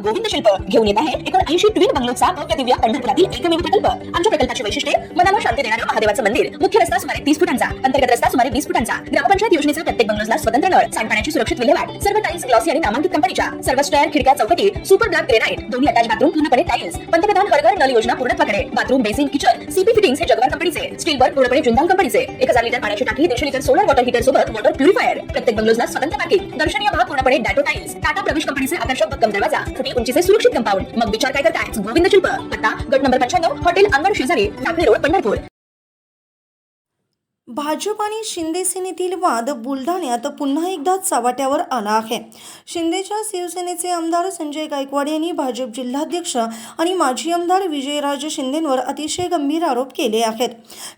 गोविंद शिल्प घेऊन येत आहे 79 ट्विन बंगलोचा भव्य दिव्य पंढरपुरातील एकमेव प्रकल्प। आमच्या प्रकल्पाची वैशिष्ट्ये मनाला शांती देणारं महादेवाचं मंदिर, मुख्य रस्ता सुमारे 30 फुटांचा, अंतर्गत रस्ता सुमारे 20 फुटांचा, ग्रामपंचायत योजनेचा प्रत्येक बंगलोजला स्वतंत्र नळ, सांडपाण्याची सुरक्षित विल्हेवाट, सर्व टाइल्स ग्लॉसी आणि नामांकित कंपनीच्या, सर्व स्क्वेअर खिडक्या चौकटी, सुपर ब्लॅक ग्रेनाइट, दोन्ही अटॅच बाथरूम पूर्णपणे टाइल्स, पंतप्रधान हर घर नल योजना पूर्णत्वाकडे, bathroom basin kitchen CP fittings हे जगवार कंपनीचे, स्टील वर्क पूर्णपणे जिंदाल कंपनीचे, 1000 लिटर पाण्याची टाकी, 150 लिटर सोलर वॉटर हीटर सोबत वॉटर प्युरिफायर, प्रत्येक बंगलोजला स्वतंत्र पार्किंग, दर्शनीय भाग पूर्णपणे डॅटो टाइल्स, टाटा प्रवेश कंपनीचे आकर्षक भक्कम दरवाजा, छोटी उंचीचे सुरक्षित कंपाऊंड। मग विचार काय करताय? गोविंद शिल्प, पत्ता गट नंबर 95, हॉटेल अंगण शेजारी, टाकळी रोड, पंढरपूर। भाजप आणि शिंदे सेनेतील वाद बुलढाण्यात पुन्हा एकदा चव्हाट्यावर आला आहे। शिंदेच्या शिवसेनेचे आमदार संजय गायकवाड यांनी भाजप जिल्हाध्यक्ष आणि माजी आमदार विजयराज शिंदेंवर अतिशय गंभीर आरोप केले आहेत।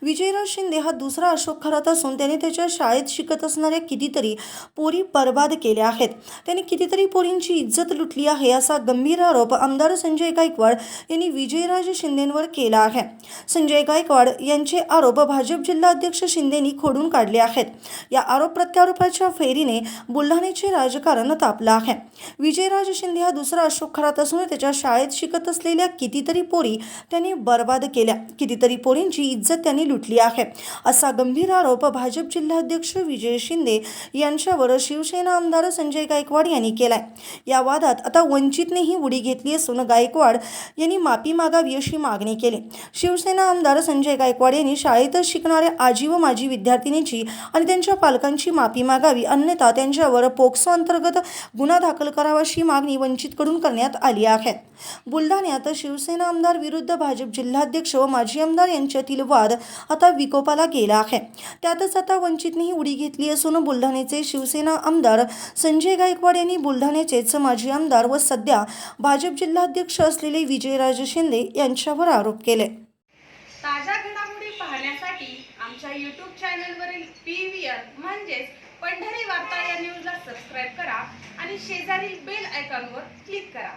विजयराज शिंदे हा दुसरा अशोक खरात असून त्याने त्याच्या शाळेत शिकत असणाऱ्या कितीतरी पोरी बर्बाद केल्या आहेत। त्यांनी कितीतरी पोरींची इज्जत लुटली आहे, असा गंभीर आरोप आमदार संजय गायकवाड यांनी विजयराज शिंदेंवर केला आहे। संजय गायकवाड यांचे आरोप भाजप जिल्हाध्यक्ष शिंदेंनी खोडून काढले आहेत। या आरोप प्रत्यारोपाच्या फेरीने बुलढाण्याचे राजकारण तापलं आहे। विजयराज शिंदे हा दुसरा अशोक खरात असून त्याच्या शाळेत शिकत असलेल्या कितीतरी पोरी त्यांनी बर्बाद केल्या, कितीतरी पोरींची इज्जत त्यांनी लुटली आहे, असा गंभीर आरोप भाजप जिल्हाध्यक्ष विजय शिंदे यांच्यावर शिवसेना आमदार संजय गायकवाड यांनी केलाय। या वादात आता वंचितनेही उडी घेतली असून गायकवाड यांनी माफी मागावी अशी मागणी केली। शिवसेना आमदार संजय गायकवाड यांनी शाळेत शिकणाऱ्या आजी व माजी विद्यार्थिनीची आणि त्यांच्या पालकांची माफी मागावी, अन्यथा त्यांच्यावर पोक्सो अंतर्गत गुन्हा दाखल करावा अशी मागणी वंचितकडून करण्यात आली आहे। बुलढाण्यात शिवसेना आमदार विरुद्ध भाजप जिल्हाध्यक्ष व माजी आमदार यांच्यातील वाद आता विकोपाला गेला आहे। त्यातच आता वंचितनेही उडी घेतली असून बुलढाण्याचे शिवसेना आमदार संजय गायकवाड यांनी बुलढाण्याचेच माजी आमदार व सध्या भाजप जिल्हाध्यक्ष असलेले विजयराज शिंदे यांच्यावर आरोप केले। ताज्या घडामोडी पाहण्यासाठी आमच्या YouTube चॅनलवरील PVR म्हणजेच पंढरी वार्ता या न्यूजला सबस्क्राइब करा आणि शेजारील बेल आयकॉनवर क्लिक करा।